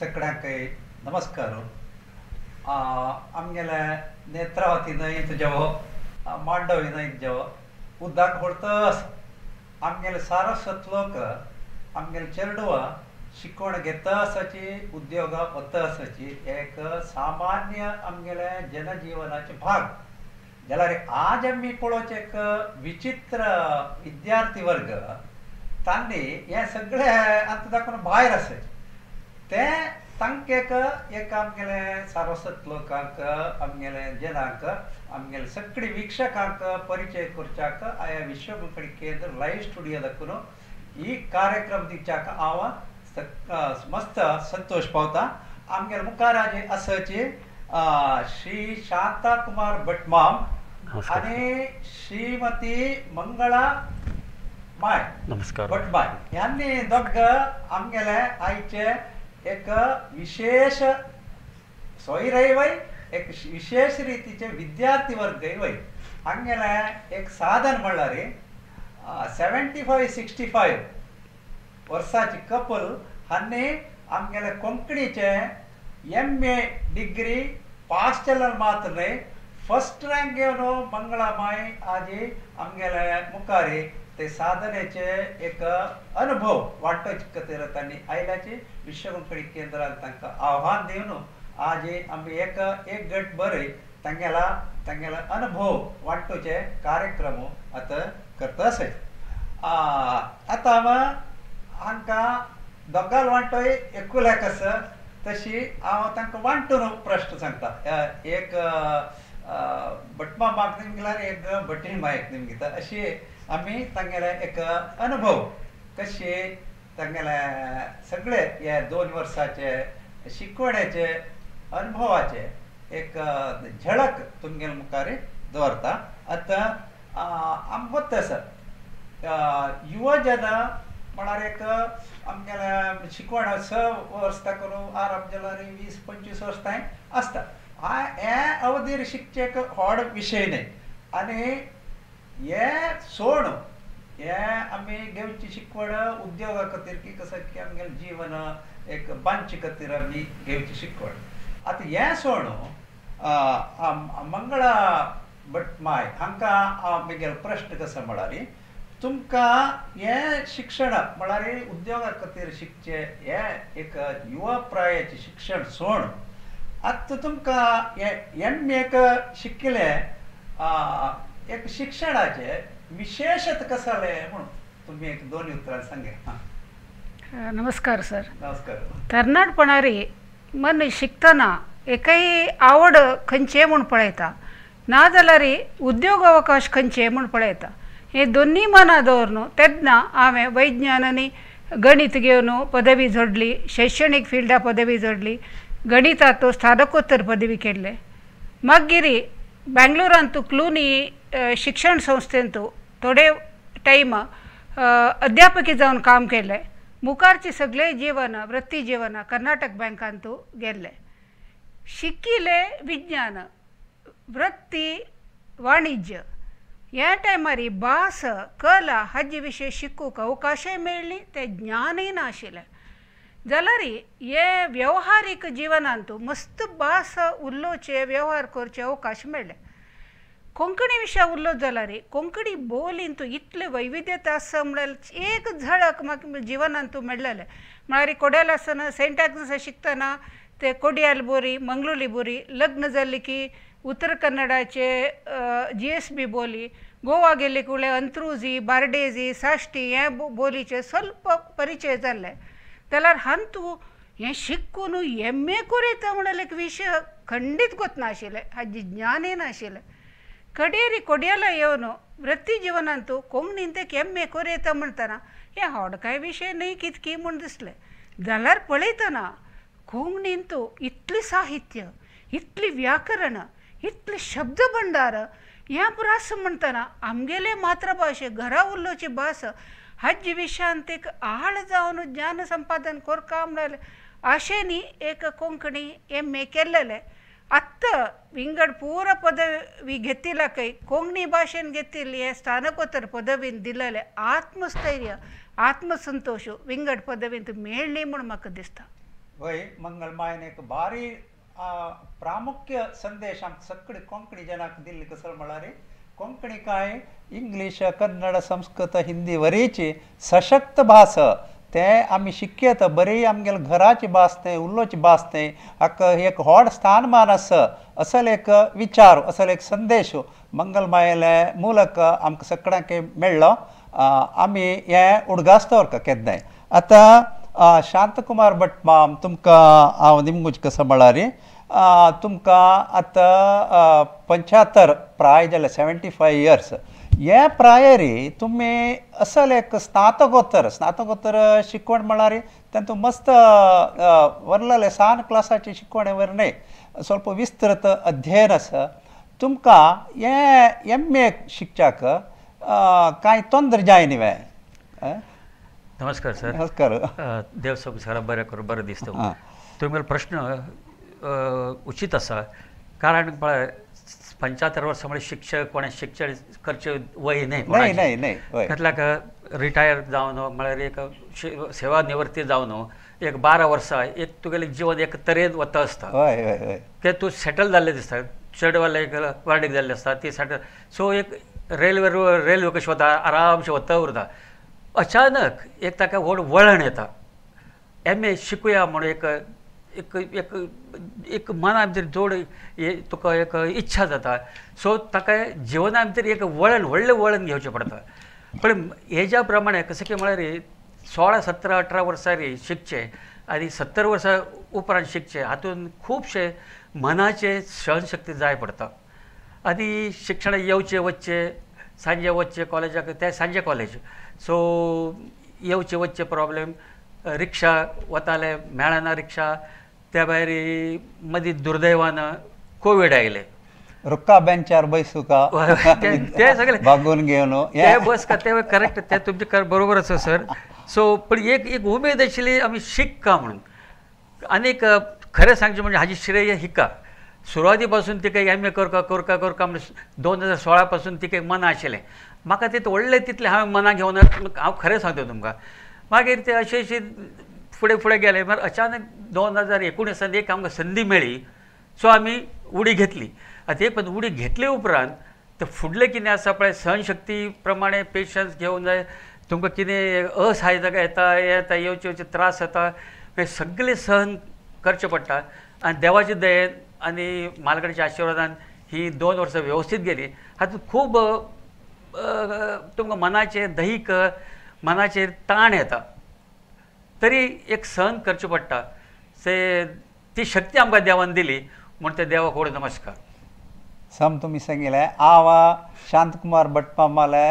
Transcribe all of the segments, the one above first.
सगळ्यांकय नमस्कार. आमगेले नेत्रावती न्हंयत जेवो मांडवी न्हंयत जेवो उदक ಹೊಡ್ತಸ್ आमगेले सारस्वत लोक आमगेले चेडवा शिकवण घेतसाची उद्योग वतसाची एक सामान्य आमगेले जनजीवनाचे भाग जाल्यार आज आमी पळोवचे एक विचित्र विद्यार्थी वर्ग तांणी हे सगळे अंत दाखोवन भायर आसात ते तांकेक एक आमगेले सारस्वत लोकांक आमगेले जनांक आमगेले सगळी वीक्षकांक परिचय करच्याक आया विश्वकोंकणी केंद्र लाईव्ह स्टुडियो दाखोवन ही कार्यक्रम दिवच्याक हांव मस्त संतोष पावता. आमगेले मुखार आज आसाचे श्री शांता कुमार भटमाम आणि श्रीमती मंगळा माय नमस्कार भटमाय ह्यांनी दोग आमगेले आयचे एक विशेष सोयरे वय एक विशेष रीतीचे विद्यार्थी वर्ग वय हांगेले एक साधन म्हणल्यार 75-65 वर्साची कपल हांणी आमगेले कोंकणीचे MA डिग्री पास केलें मात्र न्हय फर्स्ट रँक घेवन मंगळा माय आज आमगेले मुखारी ते साधनेचे एक अनुभव वांटोवचे खातीर तांणी आयल्याचे विश्वकोंकणी केंद्रान तांकां आव्हान दिवन आज आमी एक गट बरय तांगेला अनुभव वांटोवचे कार्यक्रम आतां करता आसात. आतां हांकां दोगाल वांटोय एकुल्याक आसा तशी हांव तांकां वांटून प्रश्न सांगता. एक भटमा माग निमगेल्यार एक भटीण मायक निमगेता अशी आमी तांगेले एक अनुभव कशे तांगेले सगळे हे 2 वर्साचे शिकवण्याचे अनुभवाचे एक झळक तुमगेले मुखार दवरता. आतां आमकां आसा युवजन म्हळ्यार एक आमगेले शिकवण 6 वर्स करून आरंभ जाल्यार 20-25 वर्स तांय आसता. हे अवधीर शिकचे व्हड विशय न्हय आनी हे सोड हे आमी घेवची शिकवण उद्योगा खातीर की कसं की आमगेलें जीवन एक बांदचे खातीर आमी घेवची शिकवण. आतां हें सोड मंगळा भटमाय हांकां आमगेलो प्रश्न कसो म्हळ्यार तुमकां हें शिक्षण म्हळ्यार उद्योगा खातीर शिकचे हे एक युवा प्रायाचें शिक्षण सोड आतां तुमकां हे MA शिकले एक शिक्षणाचे विशेषत कसले म्हणून तुम्ही एक 2 उतरां सांगा. नमस्कार सर. नमस्कार. तरणाटपणारी मन शिकतना एकय आवड खंयचे म्हूण पळयता ना जाल्यार उद्योग अवकाश खंयचे म्हूण पळयता. हे दोन्ही मना दवरून तेन्ना हांवें वैज्ञान आनी गणित घेवन पदवी जोडली. शैक्षणीक फिल्डा पदवी जोडली. गणितांत स्नातकोत्तर पदवी केल्ले. मागीर बेंगलोरांत क्लूनी शिक्षण संस्थेंत थोडे टायम अध्यापकी जावन काम केलें. मुखारचे सगळे जीवन वृत्ती जीवन कर्नाटक बँकांत गेल्ले. शिकिले विज्ञान वृत्ती वाणिज्य ह्या टायमार भास कला हाजे विशय शिकूंक अवकाशय मेळ्ळी ते ज्ञानय नाशिल्लें जाल्यार हे व्यवहारीक जिवनांत मस्त भास उलोवचे व्यवहार करचे अवकाश मेळ्ळे. कोंकणी विशय उरलो जाल्यार कोंकणी बोलींत इतले वैविध्यता आसा म्हणल्यार एक झळक म्हाका जिवनांत मेळ्ळेलें. म्हळ्यार कोड्याल आसतना सेंट एग्नस शिकतना ते कोडयाल बोरी मंगलोली बोरी लग्न जाल्ली की उत्तर कन्नडाचे GSB बोली गोवा गेले कुळे अंत्रुजी बार्डेजी साश्टी हे बोलीचे ಸ್ವಲ್ಪ परिचय जाल्ले जाल्यार हांतू हें शिकून MA करीत म्हणल्यार एक विशय खंडीत गोत नाशिल्लें हाजी ज्ञानय नाशिल्लें. कडेरी कोड्याला येवन वृत्ती जिवनांत कोंकणींत एक MA करीत म्हणटना हें व्हड कांय विशय न्हय कितकी म्हूण दिसलें जाल्यार पळयतना कोंकणींत इतलें साहित्य इतली व्याकरण इतले शब्द भंडार ह्या पुरास म्हणटना आमगेले मातृभाशे घरा उरलोची भास हाजे विशयांत एक आळ जावन ज्ञान संपादन करका म्हणल्यार आशेनी एक कोंकणी MA केल्लेलें. आत्तां विंगड पूर पदवी घेतिल्ल्याकय कोंकणी भाशेन घेतिल्ली हे स्नातकोत्तर पदवीन दिलेलें आत्मस्थैर्य आत्मसंतोष विंगड पदवींत मेळ्ळी म्हूण म्हाका दिसता. वय मंगलमायन एक भारी प्रामुख्य संदेश आमकां सगळे कोंकणी जनाक दिल्ली कसो म्हळ्यार कोंकणी काय इंग्लीश कन्नड संस्कृत हिंदी वरेची सशक्त भास ते आमी शिकयत बरी आमगेले घराची भास तें उल्लोची भास तें हाका एक व्हड स्थानमान आसा असल एक विचार असल एक संदेश मंगलमायले ಮೂಲಕ आमकां सगळ्यांक मेळ्ळो आमी हें उडगास्तवर केन्नाय आतां शांतकुमार भट माम तुमकां हांव निमगुज कसो म्हळ्यार तुमकां आतां 75 प्राय जाले 75 इयर्स हे प्रायरी तुमी असल एक स्नातकोत्तर शिकवण म्हळ्यार तातूंत मस्त वरलेले सान क्लासाची शिकवण वर न्हय ಸ್ವಲ್ಪ विस्तृत अध्ययन आसा तुमकां हे MA शिकच्याक कांय तोंदर जाय न्ही नमस्कार सर. नमस्कार. देव सगळ्यांक बरें करूं बरें दिसता. तुमगेलो प्रश्न उचित आसा कारण पळय 75 वर्सां म्हणजे शिक्षक कोणें शिक्षण करचे वय न्हय तातल्याक रिटायर जावन म्हळ्यार एक सेवा निवृत्ती जावन एक 12 वर्सां एक तुगेलें जिवन एक तरेन वता आसता की तूं सेटल जाल्लें दिसता चेडवाले एक वाडीक जाल्लें आसता ती सेटल सो एक रेल्वे कशी वता आरामशें वता उरता अचानक एक ताका व्हड वळण येता MA शिकुया म्हणून एक एक एक एक मना भितर जोड तुका एक इच्छा जाता सो ताका जिवना भितर एक व्हडलें वळण घेवचें पडटा पण हेज्या प्रमाणे कशें की म्हळ्यार 16, 17, 18 वर्सां शिकचे आनी 70 वर्सां उपरांत शिकचे हातूंत खुबशे मनाचे सहनशक्ती जाय पडटा आनी शिक्षणाक येवचे वचचे सांजे वचचे कॉलेजाक ते सांजे कॉलेज सो येवचे वचचे प्रॉब्लेम रिक्षा वताले मेळना रिक्षा त्या भायर मदीं दुर्दैवान कोवीड आयले रुक्का बेंचार बैसुका ते सगळे बागून घेवन ते बस का ते करेक्ट ते तुमचे बरोबर आसा सर सो पण एक उमेद आशिल्ली आमी शिकका म्हणून आनीक खरें सांगचें म्हणजे हाजी श्रेय हिका सुरवाती पासून तिका MA करका म्हणजे 2016 पासून तिका मन आशिल्लें म्हाका ते व्हडलें तितलें हांवें मना घेवन हांव खरें सांगता तुमकां मागीर ते अशें फुडें गेले मागीर अचानक 2019 एक आमकां संदी मेळ्ळी सो आमी उडी घेतली आतां एक पण उडी घेतले उपरांत ते फुडलें कितें आसा पळय सहनशक्ती प्रमाणे पेशन्स घेवंक जाय तुमकां कितें असहायता येता येवचे त्रास जाता हे सगळें सहन करचें पडटा आनी देवाचे दयेन आनी मालकाच्या आशिर्वादान ही 2 वर्सां वेवस्थीत गेली हातूंत खूब तुमकां मनाचेर दैहीक मनाचेर ताण येता तरी एक सहन करचें पडटा ती शक्ती आमकां देवान दिली म्हूण ते देवाक व्हड नमस्कार. सम तुमी सांगिल्लें हांव शांतकुमार भटमामाले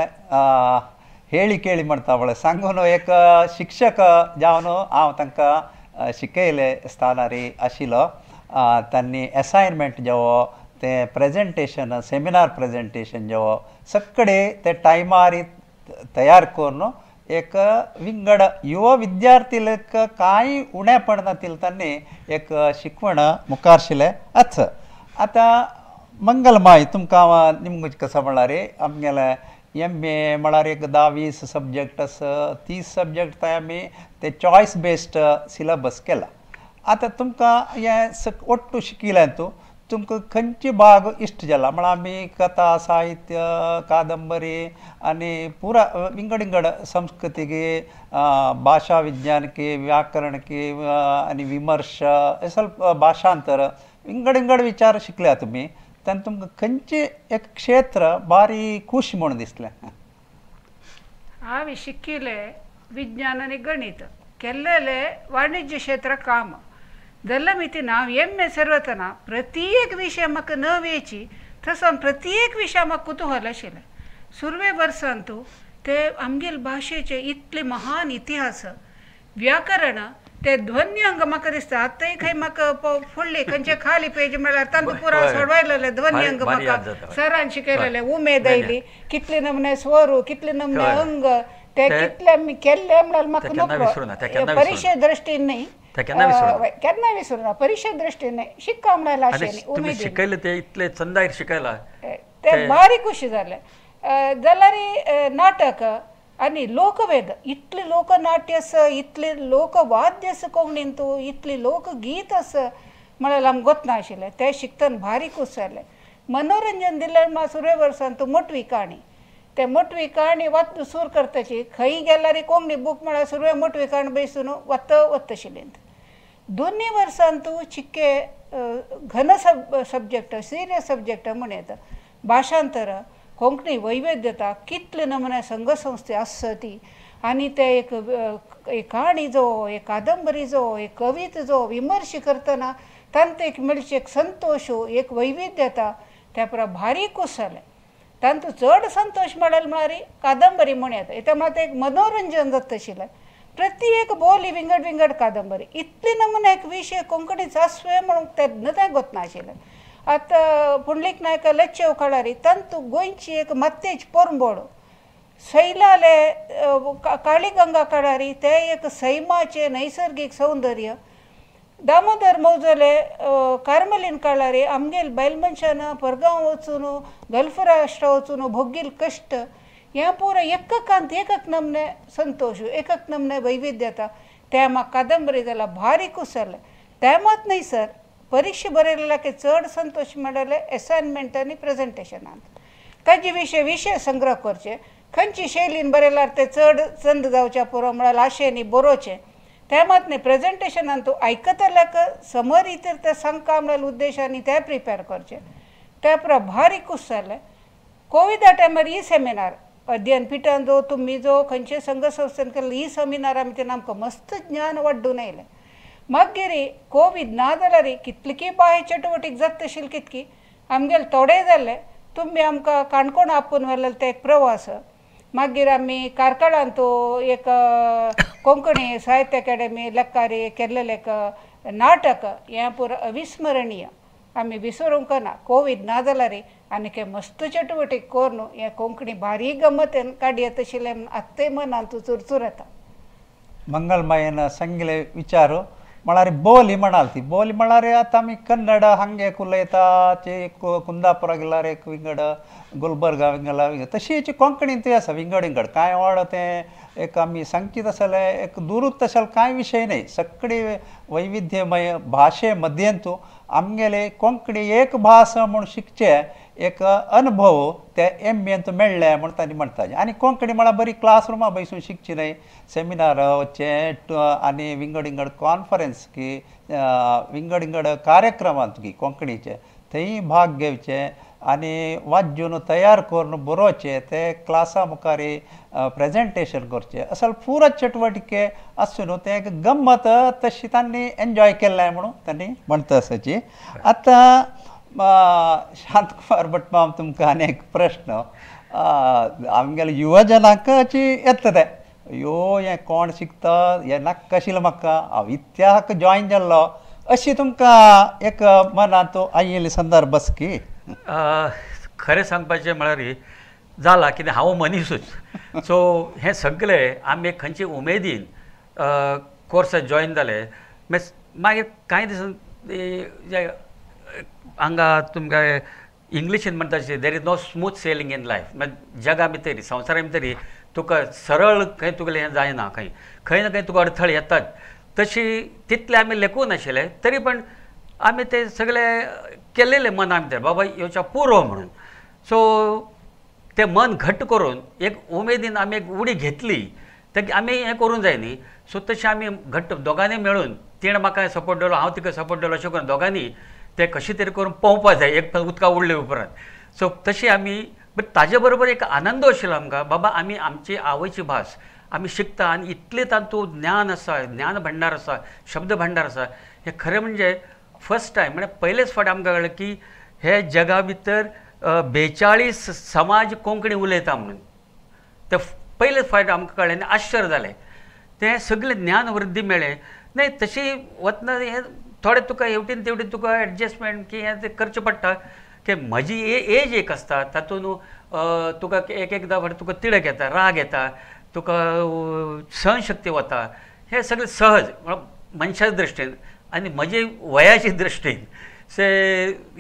ಹೇಳಿ ಕೇಳಿ ಮಾಡ್ತಾವಳೆ सांगून एक शिक्षक जावन हांव तांकां शिकयले स्थानारी आशिल्लो तांणी असायनमेंट जेवो ते प्रेजेंटेशन सेमिनार प्रेजेंटेशन जेवो सगळे ते टायमार तयार करून एक विंगड युवा विद्यार्थीक कांय उणेपण नातिल्लें तांणी एक शिकवण मुखारशिल्लें आसा. आतां मंगलमाय तुमकां निमगुज कसो म्हळ्यार आमगेले MA म्हळ्यार एक 10-20 सब्जेक्ट आसा 30 सब्जेक्ट आमी ते चॉयस बेस्ड सिलेबस केला. आतां तुमकां हें ओट्टू शिकिल्ल्यान तुमकां खंयची भाग इश्ट जाला म्हळ्यार आमी कथा साहित्य कादंबरी आनी पुरा विंगड संस्कृतीकी भाशा विज्ञानकी व्याकरणकी आनी विमर्श हे ಸ್ವಲ್ಪ भाशांतर विंगड विचार शिकल्या तुमी तेन्ना तुमकां खंयचे एक क्षेत्र बारी खूश म्हूण दिसलें. हांवें शिकिल्लें विज्ञान आनी गणित केल्लेलें वाणिज्य क्षेत्र काम जाल्या मितीन हांव MA सरतना प्रत्येक विशय म्हाका नव येची थंय प्रत्येक विशय म्हाका कुतूहल आशिल्लें. सुरवे वर्सांत ते आमगेले भाशेचे इतले महान इतिहास व्याकरण ते ध्वनी अंग म्हाका दिसता आतांय खंय म्हाका फुडली खंयचे खाली पेज म्हळ्यार तांतूं पुराय सोडवायलेले ध्वनी अंग म्हाका सरान शिकयलेले उमेद आयली कितले नमुने स्वर कितले नमुने अंग ते कितले आमी केल्ले म्हळ्यार म्हाका नको परिचय दृश्टीन न्हय केन्ना विसरू ना परिचय दृश्टीन न्हय शिक्का म्हळ्यार आशिल्ली उमेद शिकयले ते इतले चंदायर शिकयला ते बारी खुशी जाले. जाल्यार नाटक आनी लोकवेद इतले लोकनाट्य आसा इतले लोकवाद्य आसा कोंकणीन तूं इतली लोकगीत आसा म्हळ्यार आमकां गोतनाशिल्लें तें शिकतना भारी खूश जालें मनोरंजन दिलें म्हाका सुरय वर्सान तूं मोटवी काणी ते मोटवी काणी वत सूर करताची खंय गेल्यार कोंकणी बूक म्हळ्यार सुरवे मोटवी काणी बसून वत्तशिल्लें दोनी वर्सान तूं चिक्के घन सब्जेक्ट सिरियस सब्जेक्ट म्हण येता भाशांतर कोंकणी वैविध्यता कितले नमुने संघसंस्थे आसा ती आनी ते एक काणी जो एक कादंबरी जो एक कविता जो विमर्श करतना तांत एक मेळची एक संतोष एक वैविध्यता त्या पर भारी खूश जालें तांतूं चड संतोश मेळ्ळें म्हळ्यार कादंबरी म्हण येता येता मात एक मनोरंजन जाता आशिल्लें प्रत्येक बोली विंगड कादंबरी इतले नमुने एक विशय कोंकणीचो आसवे म्हणून तेन्ना तें गोतनाशिल्लें आतां पुंडलीक नायका लेच्चे काळारी तांतूं गोंयची एक मत्तेच पोरंबोळ सैलाले काळीगंगा काळारी ते एक सैमाचें नैसर्गीक सौंदर्य दामोदर मौजले कार्मेलीन काळारी आमगेल बायल मनशान परगांव वचून गल्फ राष्ट्र वचून भोगील कश्ट हें पुरो एककांत एकक नमने संतोष एकक नमने वैविध्यता तें म्हाका कादंबरी जाल्यार भारी खूश जालें तें मात न्हय सर परिक्षा बरयलेल्या चड संतोश मेळ्ळेले एसायनमेंट आनी प्रेजेंटेशनांत ताजे विशय संग्रह करचे खंयची शैलीन बरयल्यार ते चड चंद जावचे पुरो म्हळ्यार आशेनी बरोवचें तें मात न्हय प्रेजेंटेशनान तूं आयकतल्याक समरितीर तें सांगता म्हळ्यार उद्देशांनी तें प्रिपेर करचें त्या पुरो भारी खूश जालें कोविडा टायमार ही सेमिनार अध्ययन पिठान जो तुमी जो खंयचे संघ संस्थेन केल्लो ही सेमिनार भितर आमकां मस्त ज्ञान वाडून येयलें मागीर कोविड ना जाल्यार कितलीकी बाह्य चटवटीक जाता आशिल्ली कितकी आमगेले थोडे जाल्ले तुमी आमकां काणकोण आपोवन व्हेल्ले ते एक प्रवास मागीर आमी कारकळांत तो एक कोंकणी साहित्य अकादेमी लेखारी केल्लेलें एक नाटक हें पुरो अविस्मरणीय आमी विसरूंक ना कोविड ना जाल्यार आनीक मस्त चटवटीक कोरून हें कोंकणी भारी गमतेन काडी येता आशिल्लें आत्ताय मनांत चुरचूर येता मंगलमायेन सांगिल्ले विचार म्हळ्यार बोली म्हणाल ती बोली म्हळ्यार आतां आमी कन्नड हांगे उलयता चे कुंदापुरा गेल्यार एक विंगड गुलबर्गा विंगड तशीच कोंकणींतूय आसा विंगड कांय वाड तें एक आमी सांगीत आसले एक दुरूत आसले कांय विशय न्हय सगळी वैविध्यमय भाशे मध्येंतू आमगेले कोंकणी एक भास म्हूण शिकचे एक अनुभव ते एमएंत मेळ्ळे म्हूण तांणी म्हणटात आनी कोंकणी म्हळ्यार बरी क्लासरुमां बसून शिकची न्हय सेमिनार वचचें आनी विंगड कॉन्फरन्स की विंगड कार्यक्रमांत की कोंकणीचे थंय भाग घेवचे आनी वाजून तयार करून बरोवचे ते क्लासा मुखारी प्रेजेंटेशन करचें असल पुरो चटवटिके आसून तें एक गम्मत तशी तांणी एन्जॉय केल्लें म्हणून तांणी म्हणटा आसाची आतां शांतकुमार भट तुमकां आनी एक प्रश्न आमगेले युवजनांक येता ते अयो हें कोण शिकता हें नाका आशिल्लें म्हाका हांव इत्याक जॉयन जाल्लो अशी तुमकां एक मनांत आयिल्ली संदर्भ की खरें सांगपाचें म्हळ्यार जाला कितें हांव मनीसूच सो हें सगळें आमी खंयचे उमेदीन कोर्सात जॉयन जाले मागीर कांय दिसान हांगा तुमकां इंग्लिशीन म्हणटा तशें there is no smooth sailing in life जगा भितर संवसारा भितर तुका सरळ खंय तुगेलें हें जायना खंय ना खंय तुका अडथळे येतात तशी तितले आमी लेखूं नाशिल्ले तरी पण आमी ते सगळे केल्लेले मना भितर बाबा येवच्या पुरो म्हणून सो ते मन घट्ट करून एक उमेदीन आमी एक उडी घेतली ते आमी हें करूंक जाय न्ही सो तशें आमी घट्ट दोगांनी मेळून तिणें म्हाका सपोर्ट दिलो हांव तिका सपोर्ट दिलो अशें करून दोगांनी ते कशें तरी करून पोवपाक जाय एक उदका उडले उपरांत सो तशी आमी बट ताजे बरोबर एक आनंद आशिल्लो आमकां बाबा आमी आमची आवयची भास आमी शिकता आनी इतले तातूंत ज्ञान आसा ज्ञान भंडार आसा शब्द भंडार आसा हें खरें म्हणजे फर्स्ट टायम म्हणजे पयलेच फावट आमकां कळ्ळें की हे जगा भितर 42 समाज कोंकणी उलयता म्हणून ते पयलेच फावट आमकां कळ्ळें आनी आश्चर्य जालें तें सगळें ज्ञान वृद्धी मेळ्ळें न्हय तशी वतना हें थोडें तुका हेवटेन तेवटेन तुका एडजस्टमेंट की हें तें करचें पडटा की म्हजी एज एक आसता तातूंत तुका एकदां फावट तुका तिडक येता राग येता तुका सहनशक्ती वता हें सगळें सहज मनशाच्या दृश्टीन आनी म्हजे वयाचे दृश्टीन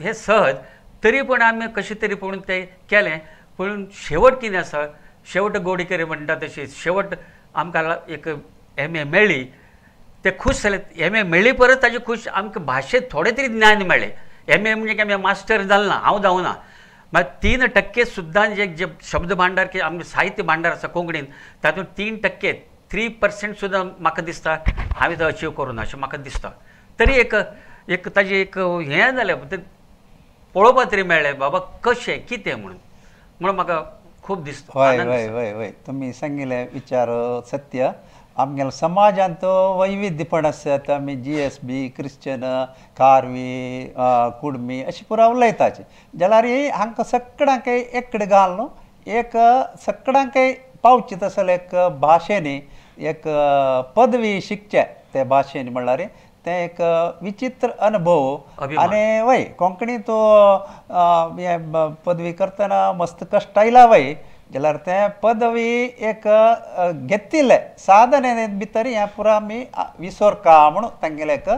हे सहज तरी पण आमी कशें तरी पळोवन तें केलें पूण शेवट कितें आसा शेवट गोडीकर म्हणटा तशी शेवट आमकां एक एम ए मेळ्ळी ते खूश जाले एम ए मेळ्ळी परत ताजे खूश आमकां भाशेंत थोडें तरी ज्ञान मेळ्ळें एम ए म्हणजे आमी मास्टर जालें ना हांव जावना मागीर 3% सुद्दां जे शब्द भांडार की आमचें साहित्य भांडार आसा कोंकणीन तातूंत 3% 3% सुद्दां म्हाका दिसता हांवें तो अचीव करूं ना अशें म्हाका दिसता तरी एक ताजें एक हें जालें ते पळोवपाक तरी मेळ्ळें बाबा कशें कितें म्हणून म्हाका खूब दिसता वय वय वय वय तुमी सांगिल्ले विचार सत्य आमगेलो समाजांत वैविध्यपण आसत आमी GSB क्रिश्चन कारवी कुडमी अशी पुरा उलयताचे जाल्यार हांकां सगळ्यांक एककडे घाल न्हू एक सगळ्यांक पावचे तसले एक भाशेनी एक पदवी शिकचे ते भाशेनी म्हणल्यार ते एक विचित्र अनुभव आनी वय कोंकणी तो पदवी करतना मस्त कश्ट आयला वय जाल्यार ते पदवी एक घेतिल्ले साधने भितर हें पुरा आमी विसरका म्हणून तांगेले एक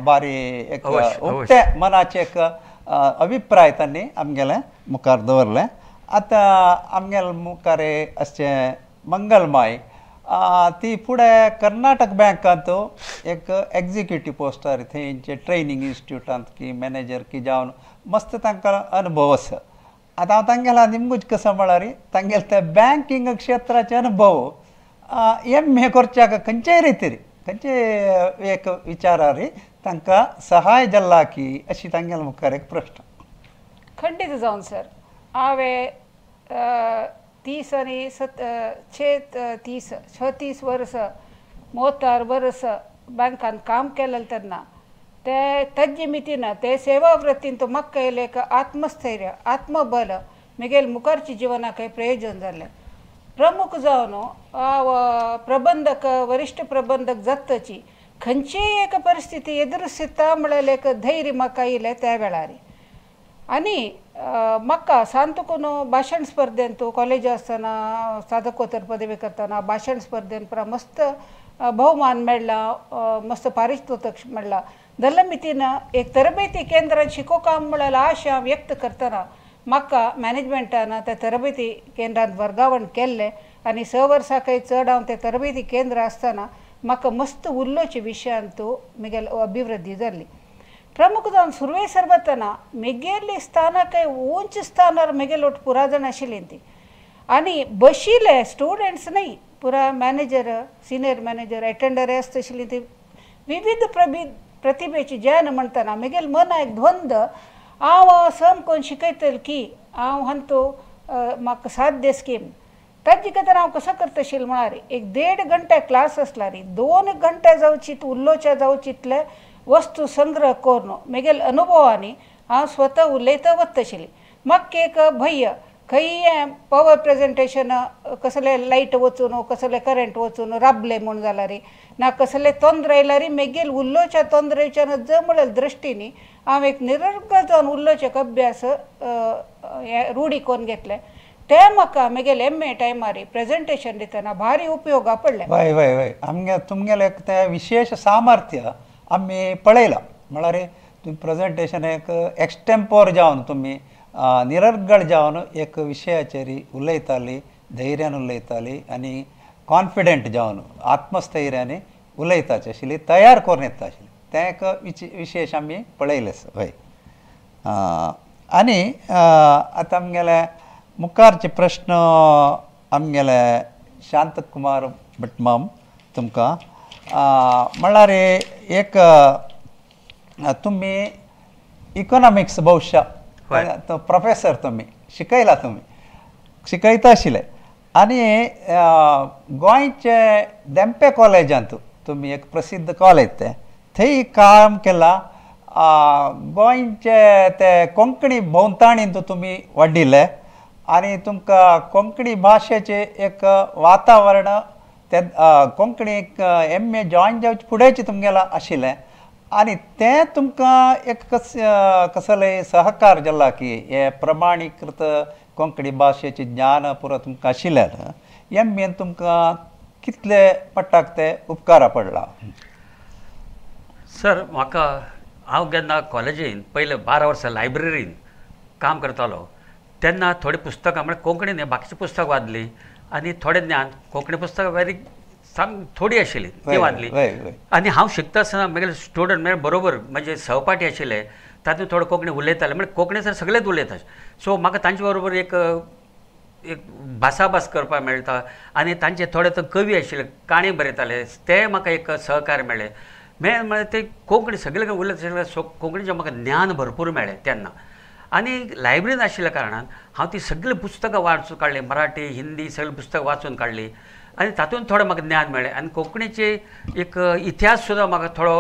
बारी एक उक्ते मनाचे एक अभिप्राय तांणी आमगेले मुखार दवरले आतां आमगेले मुखार अशें मंगलमाय ती फुडें कर्नाटक बँकांत एक एग्जिक्युटीव पोस्टार थंयचे ट्रेनिंग इन्स्टिट्यूटांत की मॅनेजर की जावन मस्त तांकां अनुभव आसा आतां हांव तांगेला निमगूज कसो म्हळ्यार तांगेले ते बँकींग क्षेत्राचे अनुभव MA करच्याक खंयचेय रितीर खंयचे एक विचारार तांकां सहाय जाला की अशी तांगेले मुखार एक प्रश्न खंडीत जावन सर हांवें 30 आनी 36 वर्सां मोतार वर्स बँकान काम केलें तेन्ना ते मितीन ते सेवा वृत्तीन तो म्हाका येयलें एक आत्मस्थैर्य आत्मबल म्हगेल मुखारच्या जिवनाक प्रयोजन जालें प्रमुख जावन हांव प्रबंधक वरिश्ठ प्रबंधक जातची खंयचीय एक परिस्थिती एदुरसिता म्हळ्यार एक धैर्य म्हाका येयलें त्या वेळार आनी म्हाका सांतकून भाशण स्पर्धेंत तूं कॉलेज आसतना साधकोत्तर पदवी करतना भाशण स्पर्धेंत पुरा मस्त भोवमान मेळ्ळा मस्त पारितोषिक मेळ्ळा जाल्या मितीन एक तरबेती केंद्रांत शिकोवपाक म्हळ्यार आशा व्यक्त करतना म्हाका मॅनेजमेंटान त्या तरबेती केंद्रांत वर्गावण केल्लें आनी 6 वर्सांकय चड हांव ते तरबेती केंद्र आसतना म्हाका मस्त उल्लोच्या विशयांत म्हगेल अभिवृद्धी जाल्ली प्रमुख जावन सुरवे सरबतना म्हगेली स्थानाकय उंच स्थानार म्हगेल पुरा जाण आशिल्लीं ती आनी बशिल्ले स्टुडंट्स न्हय पुरा मॅनेजर सिनियर मॅनेजर एटेंडर आसता आशिल्लीं ती विविध प्रतिभेची जैन म्हणटना म्हगेल मन एक द्वंद हांव सम कोण शिकयतले की हांव हांतू म्हाका साथ दे स्कीम ताजे खातीर हांव कसो करता आशिल्लें म्हळ्यार एक 1.5 घंटे क्लास आसला री 2 घंटे जावची उल्लोच्या जावचितले वस्तू संग्रह करून म्हगेल अनुभवांनी हांव स्वता उलयता वता आशिल्लें म्हाका एक भय खंय पॉवर प्रेजेंटेशन कसले लायट वचून कसले करंट वचून राबले म्हूण जाल्यार ना कसले तोंदर आयल्यार म्हगेल उल्लोच्या तोंदरेच्यान जमळ दृश्टीनी हांव एक निरर्गळ जावन उल्लोचे अभ्यास रूढी करून घेतले ते म्हाका म्हगेल MA टायमार प्रेजेंटेशन दितना भारी उपयोगा पडले वय वय वय आमगे तुमगेले एक ते विशेष सामर्थ्य आमी पळयलां म्हळ्यार तुमी प्रेजेंटेशन एक एक्सटेम्पोर जावन तुमी निरर्गळ जावन एक विशयाचेर उलयताली धैर्यान उलयताली आनी कॉन्फिडंट जावन आत्मस्थैर्यान उलयताचे आशिल्ली तयार करून येता आशिल्ली तें एक विशेश आमी पळयले हय आनी आतां आमगेले मुखारचे प्रश्न आमगेले शांतकुमार भटमाम तुमकां म्हळ्यार एक तुमी इकॉनॉमिक्स भविश्य प्रोफेसर तुमी शिकयला तुमी शिकयता आशिल्ले आनी गोंयचे देंपे कॉलेजांत तुमी एक प्रसिद्ध कॉलेज ते थंय काम केला गोंयचे ते कोंकणी भोंवताणींत तुमी वाडिल्ले आनी तुमकां कोंकणी भाशेचे एक वातावरण ते कोंकणी MA जॉयन जावचे फुडेंचे तुमगेला आशिल्लें आनी तें तुमकां एक कसले सहकार जाला की हे प्रमाणीकृत कोंकणी भाशेचे ज्ञान पुरो तुमकां आशिल्ल्यान MA तुमकां कितले पट्टाक ते उपकारा पडला सर म्हाका हांव जेन्ना कॉलेजीन पयले 12 वर्सां लायब्ररीन काम करतालो तेन्ना थोडी पुस्तकां म्हणजे कोंकणीन बाकीची पुस्तकां वाचलीं आनी थोडें ज्ञान कोंकणी पुस्तकां वेरी साम थोडी आशिल्ली ती वाचली वय वय आनी हांव शिकता आसतना म्हगेले स्टुडंट म्हळ्यार बरोबर म्हणजे सहपाठी आशिल्ले तातूंत थोडे कोंकणी उलयताले म्हणजे कोंकणी सर सगळेच उलयता सो म्हाका तांचे बरोबर एक भासाभास करपाक मेळटा आनी तांचे थोडे तो कवी आशिल्ले काणी बरयताले ते म्हाका एक सहकार्य मेळ्ळें मेन म्हळ्यार ते कोंकणी सगळे कडेन उलयता आशिल्ले सो कोंकणीचें म्हाका ज्ञान भरपूर मेळ्ळें तेन्ना आनी लायब्ररीन आशिल्ल्या कारणान हांव ती सगळीं पुस्तकां वाचून काडलीं मराठी हिंदी सगळीं पुस्तकां वाचून काडलीं आनी तातूंत थोडें म्हाका ज्ञान मेळ्ळें आनी कोंकणीचे एक इतिहास सुद्दां म्हाका थोडो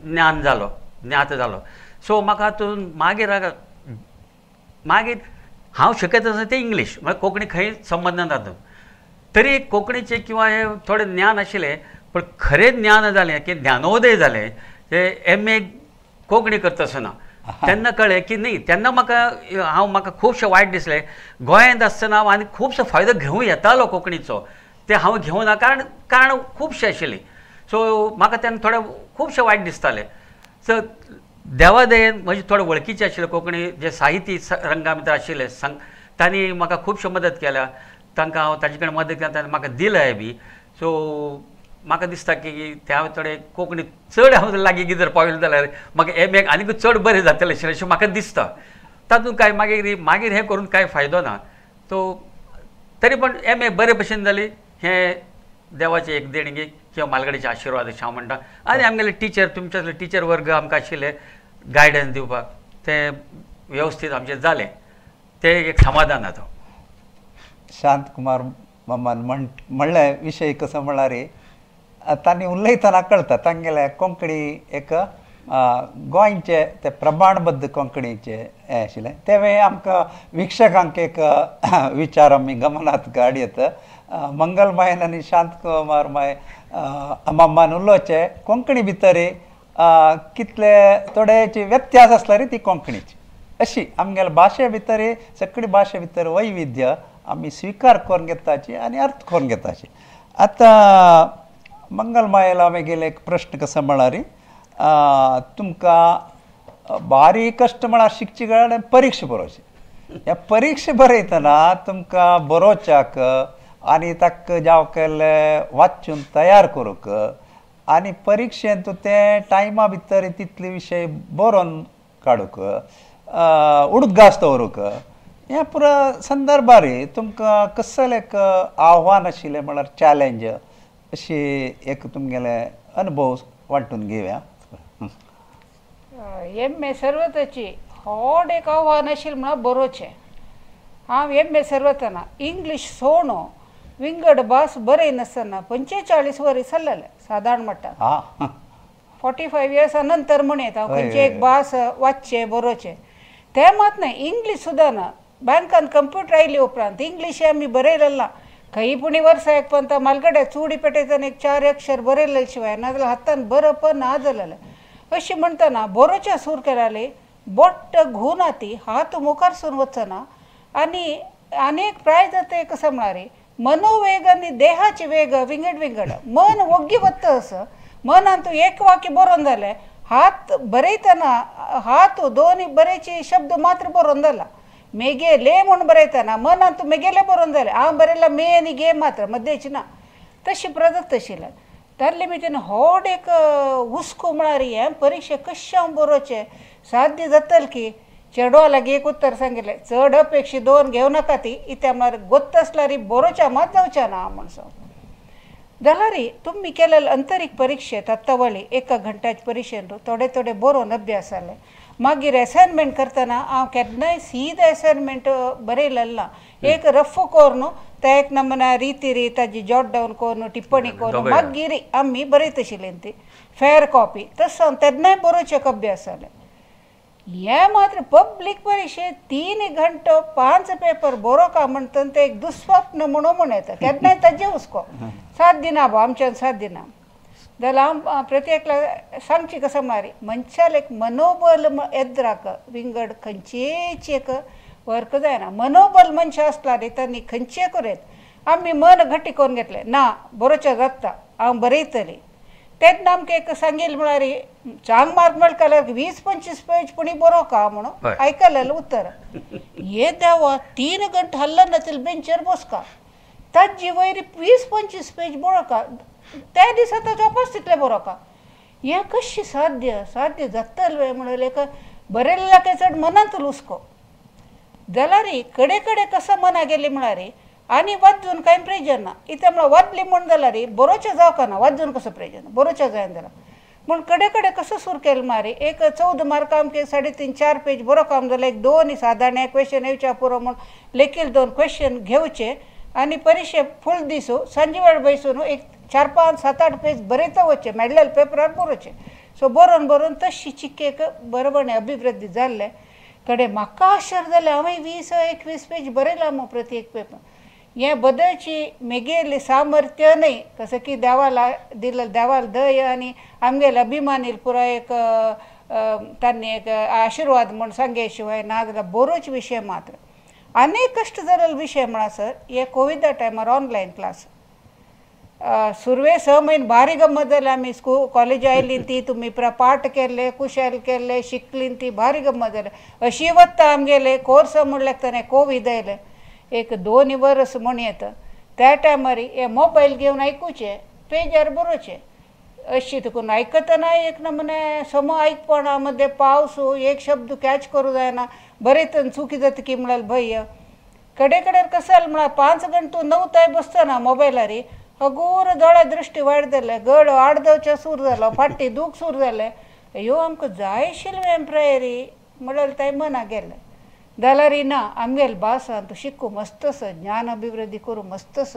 ज्ञात जालो सो म्हाका हातून मागीर हांव शिकयता आसतना तें इंग्लीश म्हळ्यार कोंकणी खंय संबंद ना तातूंत तरी कोंकणीचें किंवा हें थोडें ज्ञान आशिल्लें पूण खरें ज्ञान जालें की ज्ञानोदय जालें तें MA कोंकणी करता आसतना तेन्ना कळ्ळें की न्ही तेन्ना म्हाका खुबशें वायट दिसलें गोंयांत आसतना हांव आनी खुबसो फायदो घेवं येतालो कोंकणीचो ते हांव घेवं ना कारण खुबशें आशिल्लीं सो म्हाका तेन्ना थोडें खुबशें वायट दिसतालें सो देवा दयेन म्हजे थोडे वळखीचे आशिल्ले कोंकणी जे साहिती रंगा भितर आशिल्ले तांणी म्हाका खुबशो मदत केल्या तांकां हांव ताजे कडेन मदत केल्या ताणें म्हाका दिलंय बी सो म्हाका दिसता की ते हांव थोडे कोंकणी चड हांव लागीं कितें पावयलें जाल्यार म्हाका MA आनीक चड बरें जातलें आशिल्लें अशें म्हाका दिसता तातूंत कांय मागीर हें करून कांय फायदो ना सो तरी पण MA बरे भशेन जाली हें देवाचें एक देणगी किंवा मालगडेचे आशिर्वाद अशें हांव म्हणटा आनी आमगेले टीचर तुमचे टीचर वर्ग आमकां आशिल्ले गायडन्स दिवपाक ते वेवस्थीत आमचें जालें ते एक समाधान जाता शांतकुमार मामान म्हणलें विशय कसो म्हळ्यार तांणी उलयतना कळटा तांगेले कोंकणी एक गोंयचे ते प्रमाणबद्ध कोंकणीचे हें आशिल्लें ते वेळी आमकां विक्षकांक एक विचार आमी गमनांत हाडयत मंगलमायन आनी शांतकुमार माय मामान उलोवचे कोंकणी भितर कितले थोडेची व्यत्यास आसला रे ती कोंकणीची अशी आमगेल्या भाशे भितर सगळी भाशे भितर वैविध्य आमी स्विकार करून घेताची आनी अर्थ करून घेताची आतां मंगलमायला आमगेले एक प्रश्न कसो म्हळ्यार तुमकां भारी कश्ट म्हळ्यार शिकचे कडेन परिक्षा बरोवची ह्या परिक्षा बरयतना तुमकां बरोवच्याक आनी ताका जाव केल्ले वाचून तयार करूंक आनी परिक्षेंत ते टायमा भितर तितले विशय बरोवन काडूंक उडगास दवरूंक हें पुरो संदर्भार तुमकां कसलें एक आव्हान आशिल्लें म्हळ्यार चॅलेंज अशी एक तुमगेले अनुभव वांटून घेवया MA सर्वताची व्हड एक आव्हान आशिल्लें म्हळ्यार बरोवचें हांव MA सर्वतना इंग्लीश सोणो विंगड भास बरयनासतना 45 वर्स जाल्ले सादारण मट्टार 45 इयर्सा नंतर म्हणत हांव खंयचे एक भास वाचचें बरोवचें ते मात न्हय इंग्लीश सुद्दां ना बँकान कंप्युटर आयले उपरांत इंग्लीश आमी बरयलेलें ना खंय पुणी वर्सा एक पंत मालगड्या चुडी पेटयतना एक 4 अक्षर बरयले शिवाय नाजाल्यार हातान बरप ना जालेलें अशें म्हणटना बरोवचें सूर केलेली बोट्ट घुंवना ती हात मुखार सून वचना आनी आनीक प्रायज ते कसो म्हळ्यार मनोवेग आनी देहाचे वेग विंगड मन वग्गी वता असो मनान तूं एक वाक्य बरोवन जालें हात बरयतना हात दोनी बरयचे शब्द मात्र बरोवन जाला मेगेले म्हूण बरयतना मनान तूं मेगेले बरोवन जालें हांव बरयलां मे आनी गे मात्र मध्येची ना तशी प्रदत्त आशिल्लें ताल्ले मितीन व्हड एक हुस्को म्हळ्यार हें परिक्षे कशें हांव बरोवचें साध्य जातलें की चेडवा लागीं एक उत्तर सांगिल्लें चड अपेक्षीत दवरून घेवं नाका ती इत्या म्हळ्यार गोत्त आसल्यार बरोवच्या मात जावच्या ना म्हूण सांग जाल्यार तुमी केलेले अंतरीक परिक्षेत आत्तावळी 1 घंटाचे परिक्षेन थोडे बरोवन अभ्यास जाले मागीर असायनमेंट करतना हांव केन्नाय सीद असायनमेंट बरयलेलें ना एक रफ करून ते एक नमुना रीती ताजी जॉट डावन करून टिप्पणी करून मागीर आमी बरयत आशिल्लीं ती फेर कॉपी तसो तेन्नाय बरोवचेक अभ्यास जाले हे मात्र पब्लीक परिक्षेत 3 घंटो 5 पेपर बरोवका म्हणटा ते एक दुस्वप्न म्हणून येता केन्नाय ताजे हुस्को साथ दिना आमच्यान साथ दिना जाल्यार हांव प्रत्येकला सांगची कसो म्हळ्यार मनशाल एक मनोबल येद्राक विंगड खंयचेच एक वर्क जायना मनोबल मनशां आसल्यार तांणी खंयचे करेत आमी मन घट्टी करून घेतलें ना बरोवचें जाता हांव बरयतलें तेन्ना आमकां एक सांगिल्लें म्हळ्यार चांग मार्क मेळटाल्यार 20-25 पेज पुणी बरोवका म्हणून आयकलेलें उत्तर हे देवा 3 घंटे हल्ला नासलें बेंचेर बसका ताजी वयर 20-25 पेज बरोवका त्या दिसा ताचो वापस तितले बरोवका हें कशें साध्य जातलें म्हणून एका बरयल्ल्या काय चड मनांत लुस्को जाल्यार कडे कडे कसं मना गेली म्हळ्यार आनी वाचून कांय प्रयोजन ना इथे म्हळ्यार वाचली म्हण जाल्यार बरोवचें जावका ना वाचून कसं प्रयोजन बरोवचें जायना जाल्यार म्हूण कडे कडे कसं सुरू केलें म्हळ्यार एक 14 मार्कां आमगे 3.5-4 पेज बरो काम जालें एक 2 साधारण क्वेश्चन येवच्या पुरो म्हूण लेखील 2 क्वेश्चन घेवचे आनी परिक्षे फूल दिसू सांजे वेळ बसून एक 4-5-7-8 पेज बरयता वचचे मेळिल्ले पेपरार बरोवचे सो बरोवन तशी चिक्केक बरोबरणे अभिवृद्धी जाल्ले कडे म्हाका आश्चर्य जालें हांवें 20-21 पेज बरयला मग प्रत्येक पेपर हे बदलची मेगेली सामर्थ्य न्ही कसं की देवाला दिलं देवाला दय आनी आमगेले अभिमानील पुरो एक तांणी एक आशिर्वाद म्हूण सांगे शिवाय ना जाल्यार बरोच विशय मात्र अनेक कश्ट जाल्ले विशय म्हणा सर हे कोविडा टायमार ऑनलायन क्लास सुरवे 6 म्हयने भारी गंमत जाली आमी स्कूल कॉलेज आयली ती तुमी पाठ केल्ले कुशल केल्ले शिकली ती भारी गंमत जाली अशी वत्ता आमगेले कोर्स म्हणल्यार ताणें कोविड आयले एक 2 वर्स म्हण येता त्या टायमार हे मोबायल घेवन आयकुचे पेजार बरोवचे अशी तुकून आयकतना एक नमुने समो आयकपणा मध्ये पावसू एक शब्द कॅच करूं जायना बरयतना चुकी जाता की म्हळ्यार भय कडे कडेन कसं जालें म्हळ्यार 5 घंटे तूं 9 ताय बसतना मोबायलार अगोर दोळ्या दृश्टी वायट जाले गड आडदवचे सुरू जालो फाटी दूख सुरू जाले ह्यो आमकां जाय आशिल्ले एम्प्रायरी म्हळ्यार ताय मना गेले जाल्यार ना आमगेले भास तूं शिकू मस्तस ज्ञान अभिवृद्धी करूं मस्तस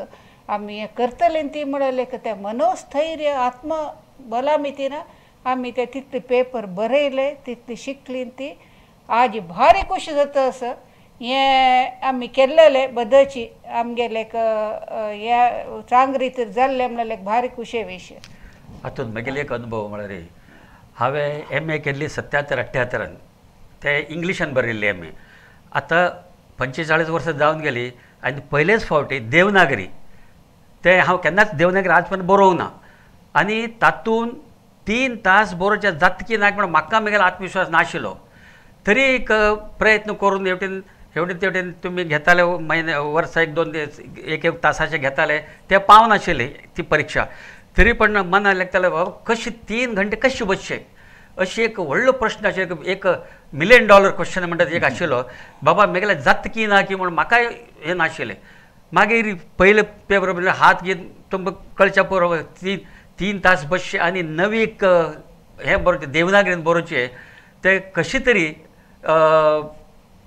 आमी हें करतले ती म्हळ्यार ते मनोस्थैर्य आत्मबला मितीन आमी ते तितले पेपर बरयले तितली शिकली ती आज भारी खुशी जाता असं हें आमी केल्लेले बदलची आमगेले हे चांग रितीन जाल्ले म्हळ्यार एक भारी खुशे विशय हातूंत म्हगेलो एक अनुभव म्हळ्यार हांवें MA केल्ली 77-78 ते इंग्लिशान बरयल्ली MA आतां 45 वर्सां जावन गेली आनी पयलेच फावटी देवनागरी ते हांव केन्नाच देवनागरी आज पर्यंत बरोवंक ना आनी तातूंत 3 तास बरोवचे जाता की ना म्हण म्हाका म्हगेलो आत्मविश्वास नाशिल्लो तरी एक प्रयत्न करून हेवटेन तेवटेन तुमी घेताले म्हयने वर्सा 1-2 दीस एक तासाचे घेताले ते पावनाशिल्ले ती परीक्षा तरी पण मनान लागताले बाबा कशें 3 घंटे कशें बसचे अशी एक व्हडलो प्रश्न आशिल्लो एक $1 मिलियन क्वेश्चन म्हणटा एक आशिल्लो बाबा म्हगेलें जाता की ना की म्हण म्हाका हें नाशिल्लें मागीर पयले पेपर म्हणजे हात घेवन तुमकां कळच्या पुरो 3 तास बसचे आनी नवीक हें बरोवचें देवनागरीन बरोवचें ते कशें तरी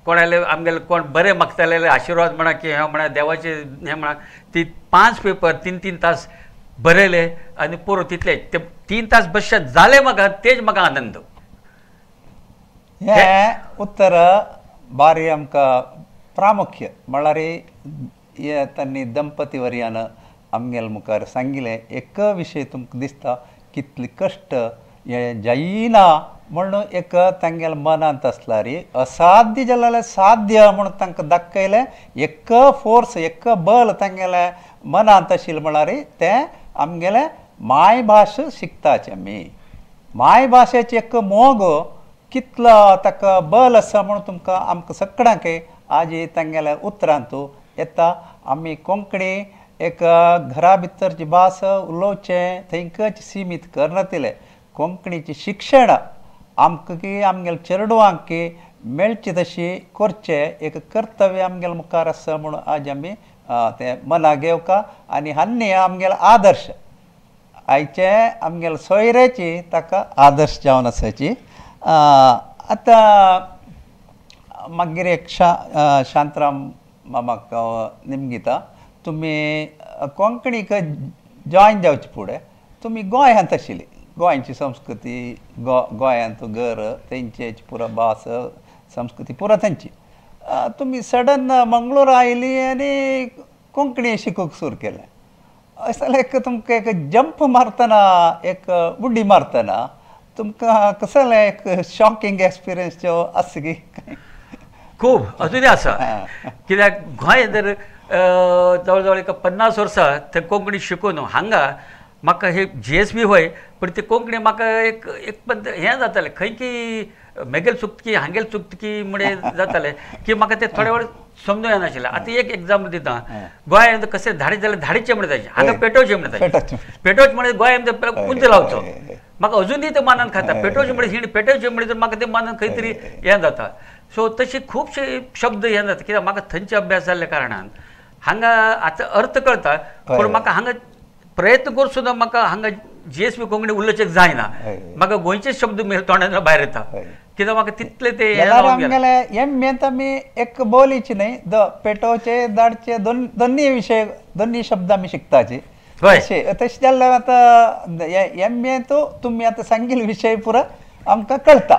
कोणाले आमगेले कोण बरे मागताले आशिर्वाद म्हणा की हें म्हणा देवाचे हें म्हणा ती 5 पेपर 3-3 तास बरयले आनी पुरो तितले ते 3 तास बसचे जाले म्हाका तेज म्हाका आनंद हें उत्तर बारी आमकां प्रामुख्य म्हळ्यार हे तांणी दंपती वर्यान आमगेले मुखार सांगिल्लें एक विशय तुमकां दिसता कितले कश्ट हे जायना म्हणून एक तांगेले मनांत आसला रे असाध्य जाल्यार साध्य म्हणून तांकां दाखयलें एक फोर्स एक बल तांगेले मनांत आशिल्लें म्हळ्यार तें आमगेलें मायभास शिकताचे आमी मायभाशेचें एक मोग कितलो ताका बल आसा म्हणून तुमकां आमकां सगळ्यांक आज तांगेल्या उतरांतू येता आमी कोंकणी एक घरा भितरची भास उलोवचें थंयच सीमीत करनातिले कोंकणीचें शिक्षण आमकां की आमगेले चेडवांक मेळची तशी करचें एक कर्तव्य आमगेले मुखार आसा म्हणून आज आमी तें मना घेवका आनी हान्नी आमगेलो आदर्श आयचे आमगेले सोयऱ्याची ताका आदर्श जावन आसाची आतां मागीर एक शांतराम मामाक निमगीता तुमी कोंकणीक जॉयन जावचे फुडें तुमी गोंयांत आशिल्ली गोंयची संस्कृती गोंयांत घर तेंचे पुरो भास संस्कृती पुरो तेंची तुमी सडन मंगळूर आयली आनी कोंकणी शिकूंक सुरू केलें अशें जाल्यार एक तुमकां एक जंप मारतना एक उडी मारतना तुमकां कसो जालें एक शॉकिंग एक्सपिरियन्स जो आसा की खूब अजूनय आसा कित्याक गोंय जर जवळ जवळ एक 50 वर्सां ते कोंकणी शिकून हांगा म्हाका हे GSB होय पण ते कोंकणी म्हाका एक पद्दत हें जातालें खंय की मेगेल चुकता की हांगेल चुकता की म्हणून जातालें की म्हाका ते थोडे वेळ समजूं येनाशिल्लें आतां एक एग्जांपल दिता गोंयांत कशें धाडे जाल्यार धाडीचें म्हणटा जायचें हांगा पेटोवचें म्हणटा जायचें पेटोवचें म्हणजे गोंयांत पयलीं उंच लावचो म्हाका अजुनूय ते मनांत खाता पेटोवचें म्हणजे हिण पेटोवचें म्हणजे म्हाका ते मनांत खंय तरी हें जाता सो तशे खुबशे शब्द हें जाता कित्याक म्हाका थंयचे अभ्यास जाल्ल्या कारणान हांगा आतां अर्थ कळटा पण म्हाका हांगा प्रयत्न करून सुद्दां म्हाका हांगा GSB कोंकणी उलोवचें जायना म्हाका गोंयचे शब्द तोंडांतल्यान भायर येता कित्याक म्हाका तितले ते आमी एक बोलीची न्हय पेटोवचे धाडचे दोन्ही विशय दोन्ही शब्द आमी शिकताचे तशें जाल्यार आतां MA तो तुमी आतां सांगिल्ले विशय पुरो आमकां कळटा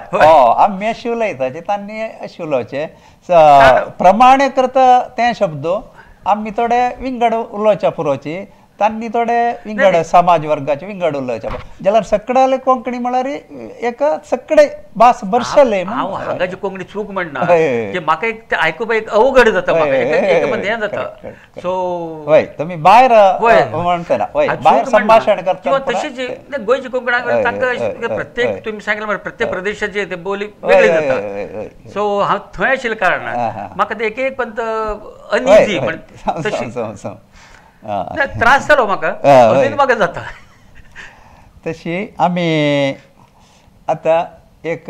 आमी अशें उलयताचे तांणी अशें उलोवचें प्रमाणे करता ते शब्द आमी थोडे विंगड उलोवच्या पुरोवची तांणी थोडे विंगड समाज वर्गाचे विंगड उलोवचे जाल्यार सकडाले कोंकणी म्हळ्यार एक सकडे भास बरसले हांव हांगाची कोंकणी चूक म्हणना की म्हाका एक ते आयकुपाक एक अवघड जाता म्हाका एक हें जाता सो हय तुमी भायर म्हणटा ना हय भायर संभाशण करता किंवा तशीच गोंयची कोंकणी तांकां प्रत्येक तुमी सांगले प्रत्येक प्रदेशाची ते बोली वेगळी जाता सो हांव थंय आशिल्ल्या कारणान म्हाका ते एक पंत अनइजी म्हण तशी त्रास जालो म्हाका अजून म्हाका जाता तशी आमी आतां एक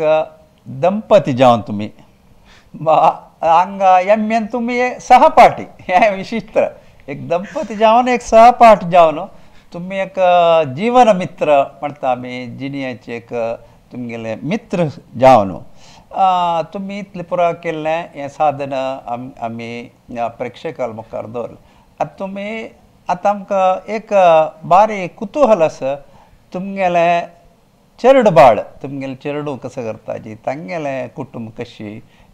दंपती जावन तुमी हांगा MAन तुमी सहपाठी हें विशिश्ट एक दंपती जावन एक सहपाठ जावन तुमी एक जीवन मित्र म्हणटा आमी जिणेचे एक तुमगेले मित्र जावन तुमी इतलें पुरो केल्लें हें साधन आमी प्रेक्षकां मुखार दवरलें आतां तुमी आतां आमकां एक बारीक कुतूहल आसा तुमगेले चेडूबाळ तुमगेले चेडू कसो करताची तांगेलें कुटुंब कशी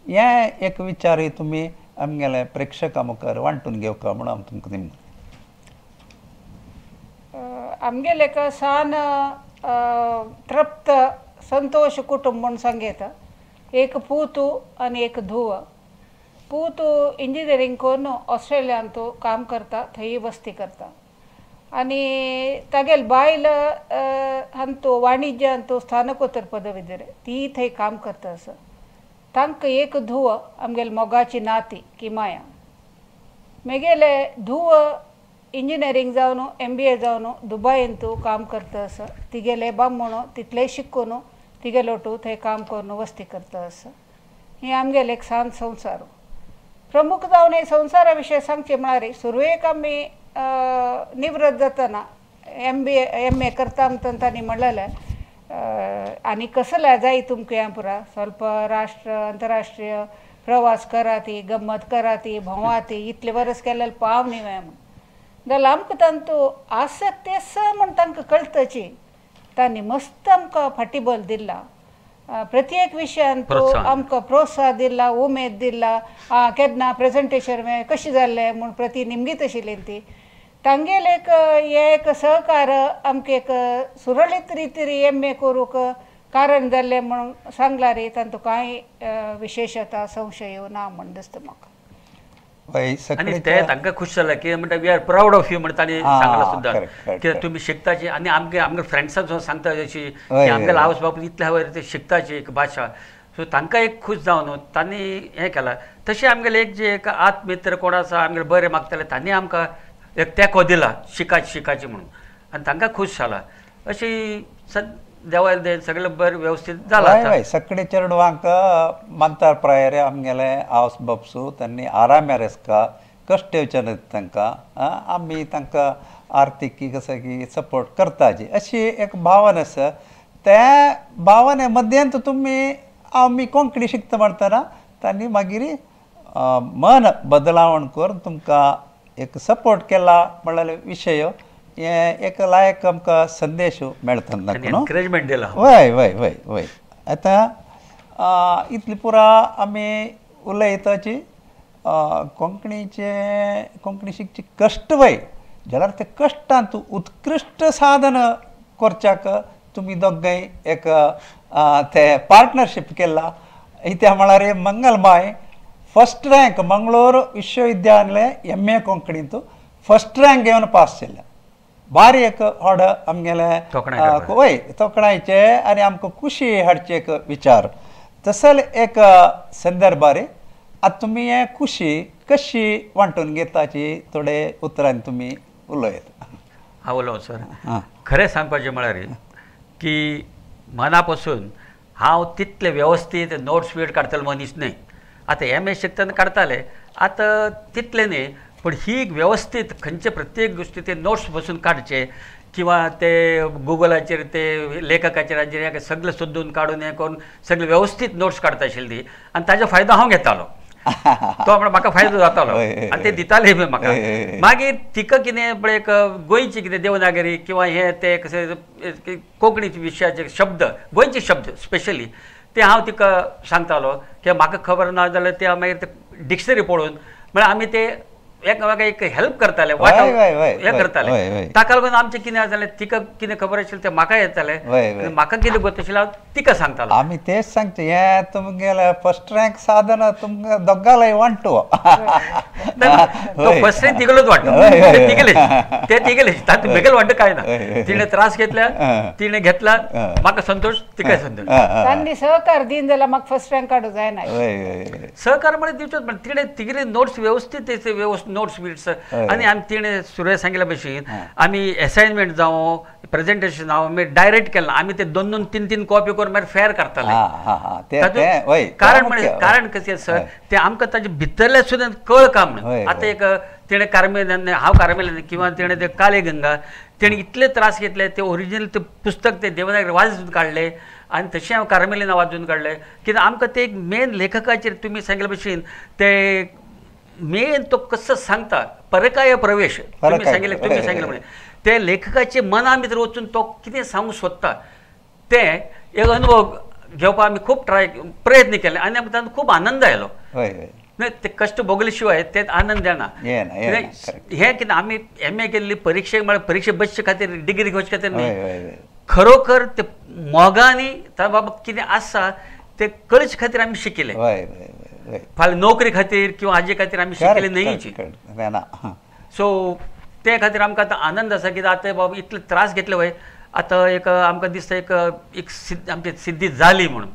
हें एक विचार तुमी आमगेले प्रेक्षकां मुखार वांटून घेवका म्हणून हांव तुमकां दिमता आमगेलें एक सान तृप्त संतोष कुटुंब म्हणून सांगता एक पूतू आनी एक धुव पूत इंजिनियरिंग करून ऑस्ट्रेलियान तो काम करता थंय वस्ती करता आनी तागेल बायल तो वाणिज्यान तो स्नातकोत्तर पदवीधर ती थंय काम करता आसा तांकां एक धुव आमगेले मोगाची नाती किमाया म्हगेले धुव इंजिनियरिंग जावन MBA जावन दुबयन तो काम करता आसा तिगेले बामण तितले शिकून तिगेलो तूं थंय काम करून वस्ती करता आसा ही आमगेले एक सांत संवसार प्रमुख जावन हे संवसारा विशय सांगचे म्हळ्यार सुरवेक आमी निवृत्त जातना MA करता म्हणटा तांणी म्हणलेलें आनी कसले जाय तुमकां हें पुरा स्वल्प राष्ट्र अंतरराष्ट्रीय प्रवास कराती गम्मत कराती भोंवाती इतले वर्स केलेले पाव न्ही म्हणून जाल्यार आमकां तांतू आसक्ती आसा म्हण तांकां कळटची तांणी मस्त आमकां फाटीबल दिला प्रत्येक विशयान तो आमकां प्रोत्साह दिला उमेद दिला केन्ना प्रेझेंटेशन कशें जाल्लें म्हूण प्रती निमगीत आशिल्ली ती तांगेले एक सहकार आमकां एक सुरळीत रितीन MA करूंक कारण जाल्लें म्हणून सांगल्यार तांतू कांय विशेशता संशय येवना म्हण दिसता म्हाका आनी ते तांकां खूश जालें की म्हणटा we are proud of you म्हणटा तांणी सांगलां सुद्दां कित्याक तुमी शिकताची आनी आमगे फ्रेंड्सां सांगता अशी की आमगेले आवय बापूय इतले वयर ते शिकताची एक भाशा सो तांकां एक खूश जावन तांणी हें केलां तशें आमगेले एक जे एक आत्मित्र कोण आसा आमगेले बरें मागताले तांणी आमकां एक तेंको दिला शिकाची म्हणून आनी तांकां खूश जाला अशी देवान देन सगळें बरें वेवस्थीत जालां सगळे चेडवांक मंतार प्रायर आमगेले आवस बापसू तांणी आराम्यार आसका कश्ट येवचे न्हय तांकां आमी तांकां आर्थीक कसो की सपोर्ट करताची अशी एक भावना आसा त्या भावने मध्येंत तुमी आमी कोंकणी शिकता म्हणटना तांणी मागीर मन बदलावण करून तुमकां एक सपोर्ट केला म्हणल्यार विशय एक लायक आमकां संदेश मेळटा एनकरेजमेंट दिला वय वय वय वय आतां इतली पुरा आमी उलयताची कोंकणी शिकची कश्ट वय जाल्यार ते कश्टान तूं उत्कृश्ट साधन करच्याक तुमी दोगांय एक ते पार्टनरशीप केला इत्या म्हळ्यार मंगलमाय फर्स्ट रँक मंगळूर विश्वविद्यालय MA कोंकणींत फर्स्ट रँक घेवन पास केला बारी एक व्हड आमगेले तोखणाय करपाक. वय तोखणायचे आनी आमकां खुशी हाडचे एक विचार तसल एक संदर्भ रे आतां तुमी हे खुशी कशी वांटून घेताची थोडे उतरांनी तुमी उलयत. हांव उलोवं सर हां खरें सांगपाचें म्हळ्यार की मना पासून हांव तितले वेवस्थीत नोट्स बीट काडटलो मनीस न्हय. आतां एम ए शिकतना काडटाले आतां तितले न्हय पूण ही वेवस्थीत खंयचे प्रत्येक गोश्टी ते नोट्स बसून काडचे किंवा ते गुगलाचेर ते लेखकाचेर हाचेर सगळें सोदून काडून हें करून सगळे वेवस्थीत नोट्स काडता आशिल्ली आनी ताजो फायदो हांव घेतालो. तो म्हाका फायदो जातालो आनी ते दिताले बी म्हाका. मागीर तिका कितें पळय एक गोंयची कितें देवनागरी किंवा हे ते कशें कोंकणी विशयाचे शब्द गोंयचे शब्द स्पेशली ते हांव तिका सांगतालो किंवां म्हाका खबर ना जाल्यार ते मागीर ते डिक्शनरी पळोवन म्हळ्यार आमी ते एकामेकाक एक हेल्प करताले हे करताले. ताका लागून आमचें कितें जालें तिका कितें खबर आशिल्लें तें म्हाका येतालें म्हाका कितें गत आशिल्लें हांव तिका सांगतालो. आमी तेच सांगता हे तुमगेले फर्स्ट रँक साधन तुमकां दोगालय वांटो. फर्स्ट रँक तिगेलोच वांटो ते तिगेलेच तातूंत बेगीन वांटो कांय ना. तिणें त्रास घेतल्या तिणें घेतला म्हाका संतोश तिकाय संतोष. तांणी सहकार दिन जाल्यार म्हाका फर्स्ट रँक काडूं जायना. सहकार म्हळ्यार दिवचोच पण तिणें तिगेले नोट्स वेवस्थीत नोट्स बिट्स आनी आमी तिणें सुरय सांगिल्ले भशेन आमी एसायनमेंट जावं प्रेजेंटेशन जावं आमी डायरेक्ट केलें आमी ते 2-3 कॉपी करून मागीर फेर करताले. कारण कशें सर ते आमकां ताजे भितरले सुद्दां कळ काम न्हय. आतां एक तिणें कार्मेलान हांव कार्मेलान किंवा तिणें ते काले गंगा तेणें इतले त्रास घेतले ते ओरिजिनल ते पुस्तक ते देवनागरी वाचून काडले आनी तशें हांव कार्मेलीन वाचून काडलें कित्याक आमकां ते एक मेन लेखकाचेर तुमी सांगिल्ले भशेन ते मेन तो कसो सांगता परकाय प्रवेश तुमी सांगिल्ले म्हणे ते लेखकाचे मना भितर वचून तो कितें सांगूंक सोदता ते एक अनुभव घेवपाक आमी खूब प्रयत्न केले आनी आमकां तातूंत खूब आनंद आयलो. ते कश्ट भोगले शिवाय ते आनंद येना. हे कितें आमी एम ए केल्ली परीक्षेक म्हळ्यार परीक्षे बसचे खातीर डिग्री घेवचे खातीर न्ही खरोखर ते मोगानी बाबा कितें आसा ते कळचे खातीर आमी शिकिल्ले. फाल्यां नोकरी खातीर किंवा हाजे खातीर आमी शिकले न्हयची. सो ते खातीर आमकां आतां आनंद आसा कित्याक आतां बाबा इतले त्रास घेतले वय आतां एक आमकां दिसता एक आमची सिद्धी जाली म्हणून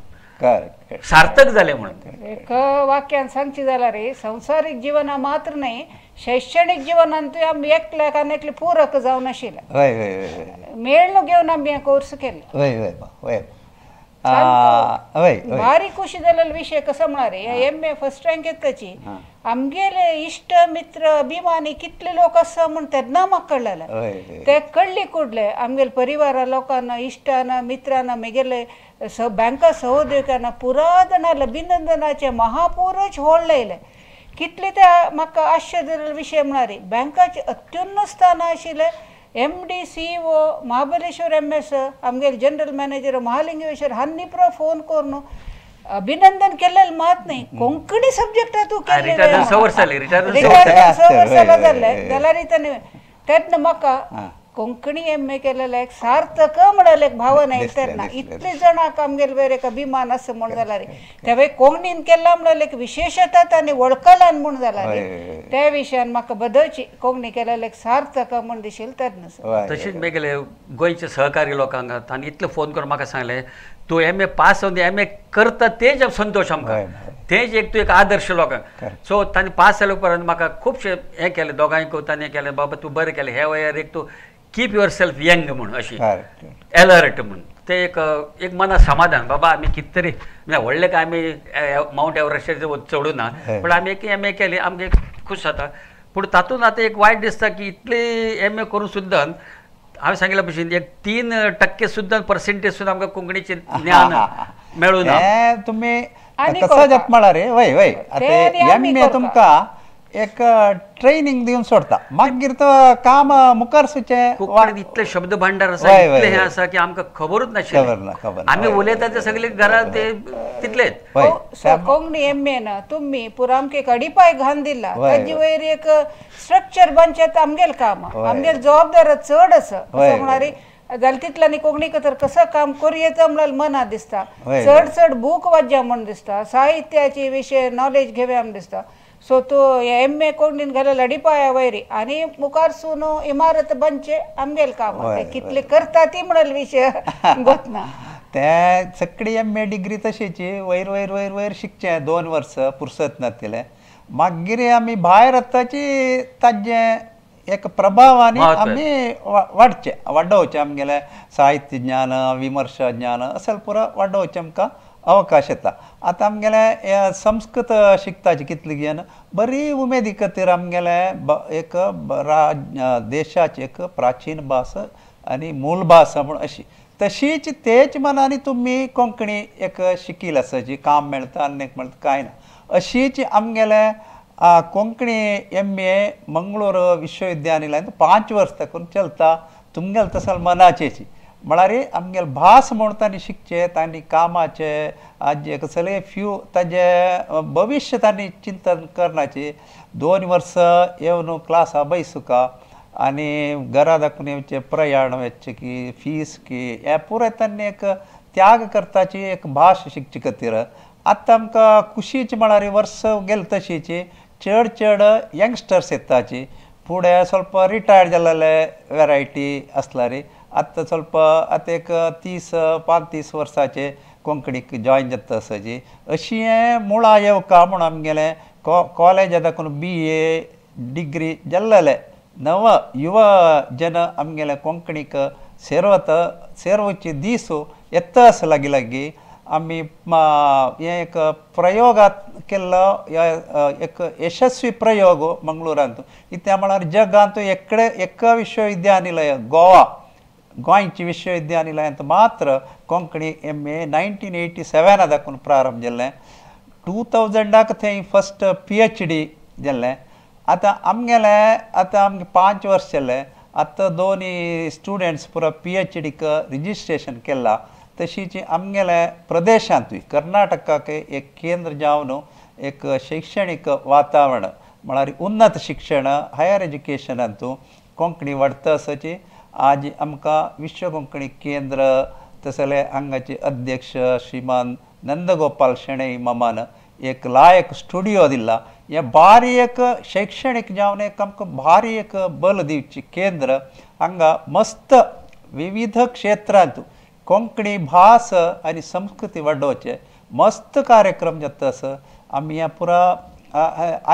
सार्थक जालें म्हणून. एक वाक्यान सांगची जाल्यार संवसारीक जिवना मात्र न्हय शैक्षणीक जिवनांत आमी एकल्याक आनी एकले पूरक जावन आशिल्ले मेळ घेवन आमी हे कोर्स केले. भारी खुशी जालेलो विषय कसो म्हळ्यार एम ए फर्स्ट रँक येताची आमगेले इश्ट मित्र अभिमानी कितले लोक आसा म्हण तेन्ना म्हाका कळलें. ते कळ्ळी कुडले आमगेले परिवारा लोकांना इश्टांना मित्रांना म्हगेले बँका सहोद्योगांना पुरादन अभिनंदनाचे महापूरच व्हड लायले. कितले ते म्हाका आश्चर्य जालेलो विशय म्हळ्यार बँकाचे अत्युन्नत स्थान आशिल्ले MD CEO महाबलेश्वर MS आमगेले जनरल मॅनेजर महालिंगेश्वर हांनी प्रो फोन करून अभिनंदन केलेलं मात नाही कोंकणी सब्जेक्ट तू केले जाल्ले जाल्यार तेन्ना म्हाका कोंकणी MA केलेलं एक सार्थक म्हणाले एक भावना येतना इतले जाणांक आमगेले वेर एक अभिमान आसा म्हण जाल्यार तेवे कोंकणीन केला म्हणाले एक विशेषता तांणी वळखलां म्हण जाल्यार त्या विशयान म्हाका बदलची कोंकणी केलेलं एक सार्थक म्हण दिशिल्लें तेन्ना. तशेंच म्हगेले गोंयचे सहकारी लोकांक तांणी इतले फोन करून म्हाका सांगले तूं MA पास जावन MA करता तेच संतोश आमकां तेच एक तूं एक आदर्श लोकांक. सो तांणी पास जाले उपरांत म्हाका खुबशे हें केलें दोगांयक तांणी केलें बाबा तूं बरें केलें हे वयार एक तूं कीप युअर सेल्फ यंग म्हणून अशी अलर्ट म्हणून ते एक मना समाधान बाबा आमी कितें तरी म्हणजे व्हडले काय आमी माउंट एव्हरेस्टाचेर चडूं ना पूण आमी एक MA केली आमगे खूश जाता. पूण तातूंत आतां एक वायट दिसता की इतले MA करून सुद्दां हांवें सांगिल्ल्या भशेन एक 3% सुद्दां पर्सेंटेज सुद्दां आमकां कोंकणीचें ज्ञान मेळूं ना. तुमी कसो जाता म्हळ्यार वय वय आतां MA तुमकां एक ट्रेनिंग दिवन सोडता मागीर तो काम मुखार सुचें कोंकणीन इतले शब्द भांडार आसा इतले हें आसा की आमकां खबरूच नाशिल्लें आमी उलयता ते सगळे घरा ते तितलेच. कोंकणी MA न तुमी पुरो आमकां एक अडिपाय घालन दिला ताजे वयर एक स्ट्रक्चर बांदचें आमगेलें काम आमगेली जबाबदारी चड आसा असो म्हळ्यार जाल्यार तितल्यांनी कोंकणी खातीर कसं काम करूं येता म्हळ्यार मनांत दिसता चड चड बूक वाचया म्हण दिसता साहित्याचे विशय नॉलेज घेवया म्हण दिसता. सो तू एम ए कोंकणीन घालेला डिपाया वयरी आनी मुखार सून इमारत बनचे आमगेल काम कितले करता ती म्हणल विषय गोतना ते सगळी MA डिग्री तशीची वयर वयर वयर वयर शिकचे 2 वर्स पुरसत नासले मागीर आमी भायर येताची ताजे एक प्रभावानी आमी वाडोवचे आमगेले साहित्य ज्ञान विमर्श ज्ञान असल पुरो वाडोवचे आमकां अवकाश येता आतां आमगेले संस्कृत शिकताची कितली घेन बरी उमेदी खातीर आमगेले एक देशाची एक प्राचीन भास आनी मूळ भास म्हूण अशी तशीच तेच मनानी तुमी कोंकणी एक शिकील आसाची काम मेळटा आनी एक मेळटा कांय ना अशीच आमगेले कोंकणी MA मंगळूर विश्वविद्यालयान 5 वर्स तकून चलता तुमगेल तसल मनाचेची म्हळ्यार आमगेल भास म्हूण तांणी शिकचे तांणी कामाचे आज एक सगळे फ्यू ताजे भविश्य तांणी चिंतन करनाची 2 वर्स येवन क्लासा बैसुका आनी घरा दाखून येवचे प्रयाण वेचचे की फीस की हे पुराय तांणी एक त्याग करताची एक भास शिकचे खातीर आतां आमकां खुशीची म्हळ्यार वर्स गेल तशीची चड चड यंगस्टर्स येताची फुडें ಸ್ವಲ್ಪ रिटायर्ड जाल्ले वेरायटी आसल्यार आतां ಸ್ವಲ್ಪ आतां एक 35 वर्साचे कोंकणीक जॉयन जाता आसाची अशी हें मुळा येवका म्हूण आमगेलें कॉलेजा दाखून BA डिग्री जाल्लेले नव युवा जन आमगेले कोंकणीक सेरवचे दीस येता आसा लागीं लागीं आमी हे एक प्रयोगात केल्लो एक यशस्वी प्रयोग मंगळूरांत इत्या म्हळ्यार जगांत एक विश्वविद्यालय गोंयची विश्वविद्यालयांत मात्र कोंकणी MA 1987 दाखून प्रारंभ जाल्लें 2000 थंय फस्ट PhD जाल्लें आतां आमगे 5 वर्स जाले आतां 2 स्टुडंट्स पुरो PhDक रिजिस्ट्रेशन केला तशीच आमगेले प्रदेशांतूय कर्नाटकाक एक केंद्र जावन एक शैक्षणीक वातावरण म्हळ्यार उन्नत शिक्षण हायर एज्युकेशनांत कोंकणी वाडटा आसाची आज आमकां विश्व कोंकणी केंद्र तसले हांगाचे अध्यक्ष श्रीमान नंदगोपाल शेणै मामान एक लायक स्टुडियो दिला हे भारी एक शैक्षणीक जावन एक आमकां भारी एक बल दिवची केंद्र हांगा मस्त विविध क्षेत्रांत कोंकणी भास आनी संस्कृती वाडोवचे मस्त कार्यक्रम जाता आसा आमी हें पुरा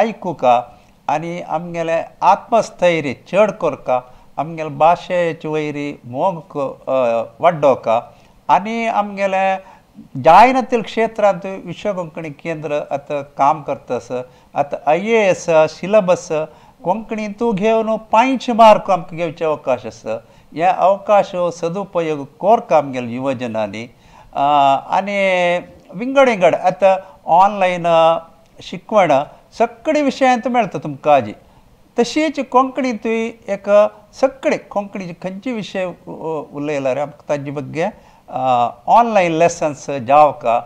आयकुका आनी आमगेले आत्मस्थैर्य चड करका आमगेले भाशेचे वयरी मोग वाडोवका आनी आमगेले जायनातील क्षेत्रांत विश्व कोंकणी केंद्र आतां काम करता आसा आतां IAS सिलेबस कोंकणींतू घेवन 5 मार्क आमकां घेवचे अवकाश आसा हे अवकाश सदुपयोग करता आमगेल्या युवजनांनी आनी विंगड आतां ऑनलायन शिकवण सगळे विशयांत मेळटा तुमकां आजी तशीच कोंकणींतूय एक सगळे कोंकणीचे खंयचे विशय उलयल्यार आमकां ताजे बग्गे ऑनलायन लेसन्स जावका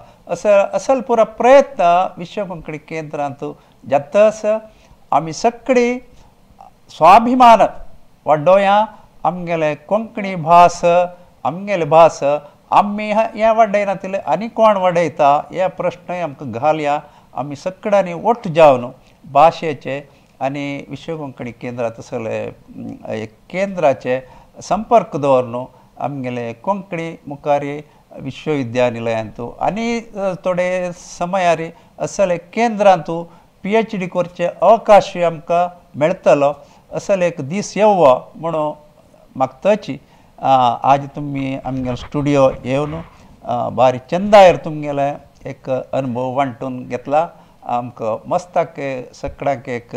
असल पुरो प्रयत्न विश्व कोंकणी केंद्रांत जाता आसा आमी सगळीं स्वाभिमान वाडोवया आमगेले कोंकणी भास आमगेले भास आमी हें वाडयनातले आनी कोण वाडयता हे प्रश्नय आमकां घालया आमी सगळ्यांनी ओठ जावन भाशेचे आनी विश्व कोंकणी केंद्रांत सगळे केंद्राचे संपर्क दवरून आमगेले कोंकणी मुखारी विश्वविद्यालयांत आनी थोडे समयार असले केंद्रांत PhD करचे अवकाश आमकां मेळटलो असले एक दीस येवो म्हणून मागताची आज तुमी आमगेलो स्टुडियो येवन भारी चंदायर तुमगेले एक अनुभव वांटून घेतला आमकां मस्ताक सगळ्यांक एक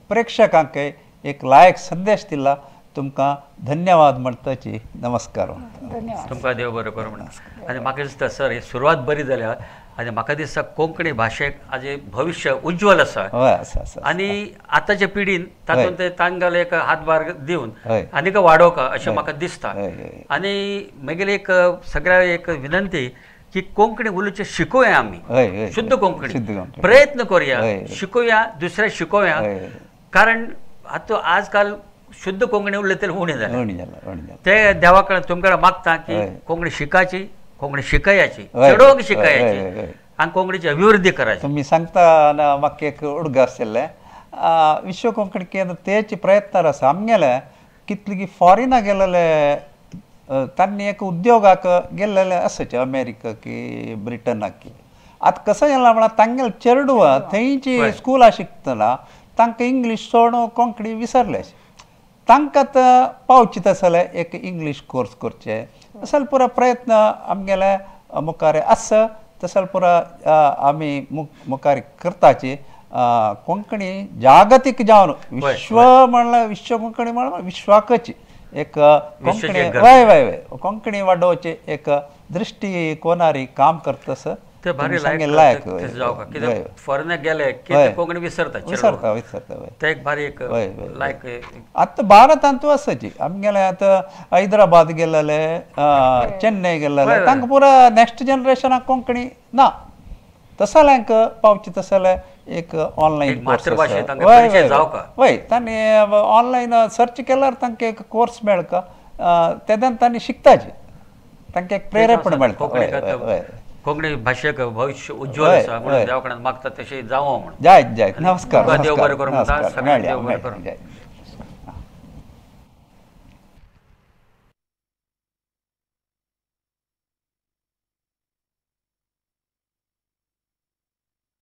प्रेक्षकांक एक लायक संदेश दिला तुमकां धन्यवाद म्हणटाची नमस्कार तुमकां देव बरें करूं म्हणटा आनी म्हाका दिसता सर ही सुरवात बरी जाल्या आनी म्हाका दिसता कोंकणी भाशेक आजे भविश्य उज्वल आसा आनी आतांच्या पिढीन तातूंत तांकां एक हातभार दिवन आनीक वाडोवका अशें म्हाका दिसता आनी मागीर एक सगळ्या एक विनंती की कोंकणी उलोवचें शिकोवया आमी शुद्ध कोंकणी प्रयत्न करुया शिकोवया दुसऱ्या शिकोवया कारण आतां आजकाल शुद्ध कोंकणी उरले तरी उणें जालें ते देवा कडेन तुमचे कडेन मागता की कोंकणी शिकाची कोंकणी शिकयाची चडोवंक शिकयाची हांगा कोंकणीची अभिवृद्धी करायची. तुम्ही सांगता ना म्हाका एक उडग आसलें विश्व कोंकणी केंद्र तेचे प्रयत्न आसा आमगेले कितले की फॉरिना गेलेले तांणी एक उद्योगाक गेल्लेले आसाचे अमेरिका की ब्रिटनाक की आतां कसं जाला म्हळ्यार तांगेले चेडवां थंयची स्कुलां शिकतना तांकां इंग्लीश सोडून कोंकणी विसरले तांकां आतां पावचे आसले एक इंग्लीश कोर्स करचे तसले पुरो प्रयत्न आमगेले मुखार आसा तसले पुरो आमी मुखार करताचे कोंकणी जागतीक जावन विश्व म्हणल्यार विश्व कोंकणी म्हणल्यार विश्वाकची एक कोंकणी वय वय वय कोंकणी वाडोवचे एक दृष्टिकोनारी काम करतस ते भारी लायक फॉरेनाक गेले की ते कोंकणी विसरता ते एक भारी एक लायक. आतां भारतांत आसाची आमगेले आतां हैदराबाद गेलेले चेन्नई गेलेले तांकां पुरो नेक्स्ट जनरेशनाक कोंकणी ना तसल्यांक पावचे तसले एक ऑनलायन वय तांणी ऑनलायन सर्च केल्यार तांकां एक कोर्स मेळका तेदान तांणी शिकताचे तांकां एक प्रेरेपण मेळटा. कोंकणी भाशेक भविष्य उज्ज्वल आसा म्हणून देवा कडेन मागता तशें जावं म्हणून. जय जय नमस्कार. देव बरें करूं.